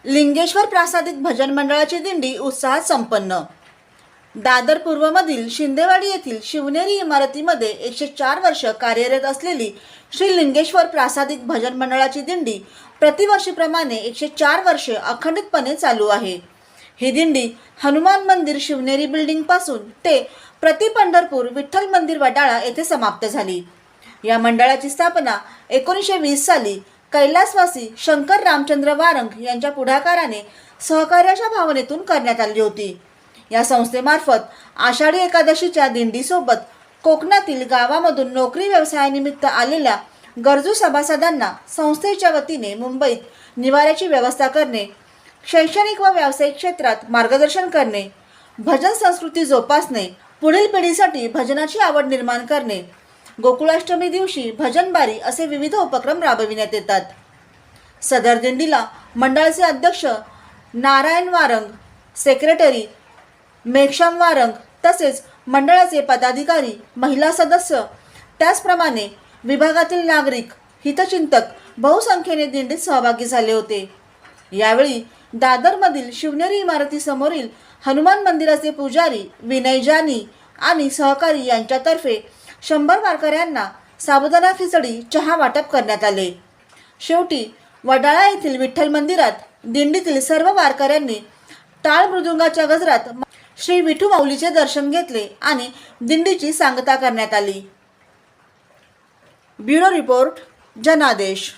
लिंगेश्वर प्रासादिक भजन मंडळाची दिंडी उत्साहात संपन्न। दादर पूर्वमधील शिंदेवाडी येथील शिवनेरी इमारतीमध्ये 104 वर्ष कार्यरत असलेली श्री लिंगेश्वर प्रासादिक भजन मंडळाची दिंडी प्रतिवर्षीप्रमाणे 104 वर्षे अखंडितपणे चालू आहे। ही दिंडी हनुमान मंदिर शिवनेरी बिल्डिंग पासून ते प्रति पंढरपूर विठ्ठल मंदिर वडाळा येथे समाप्त झाली। या मंडळाची स्थापना 1920 साली कैलासवासी शंकर रामचंद्र वारंग यांच्या पुढाकाराने सहकार्याच्या भावनेतून करण्यात आली होती। या संस्थेमार्फत आषाढी एकादशीच्या दिंडीसोबत कोकणातील गावामधून नोकरी व्यवसायानिमित्त आलेल्या गरजू सभासदांना संस्थेच्या वतीने मुंबईत निवाऱ्याची व्यवस्था करणे, शैक्षणिक व व्यावसायिक क्षेत्रात मार्गदर्शन करणे, भजन संस्कृती जोपासणे, पुढील पिढीसाठी भजनाची आवड निर्माण करणे, गोकुळाष्टमी दिवशी भजनबारी असे विविध उपक्रम राबविण्यात येतात। सदर दिंडीला मंडळाचे अध्यक्ष नारायण वारंग, सेक्रेटरी मेघश्याम वारंग तसेच मंडळाचे पदाधिकारी, महिला सदस्य, त्याचप्रमाणे विभागातील नागरिक, हितचिंतक बहुसंख्येने दिंडीत सहभागी झाले होते। यावेळी दादरमधील शिवनेरी इमारतीसमोरील हनुमान मंदिराचे पुजारी विनय जानी आणि सहकारी यांच्यातर्फे 100 वारकऱ्यांना साबुदाणा खिचडी, चहा वाटप करण्यात आले। शेवटी वडाळा येथील विठ्ठल मंदिरात दिंडीतील सर्व वारकऱ्यांनी टाळ मृदुंगाच्या गजरात श्री विठू माऊलीचे दर्शन घेतले आणि दिंडीची सांगता करण्यात आली। ब्युरो रिपोर्ट, जनादेश।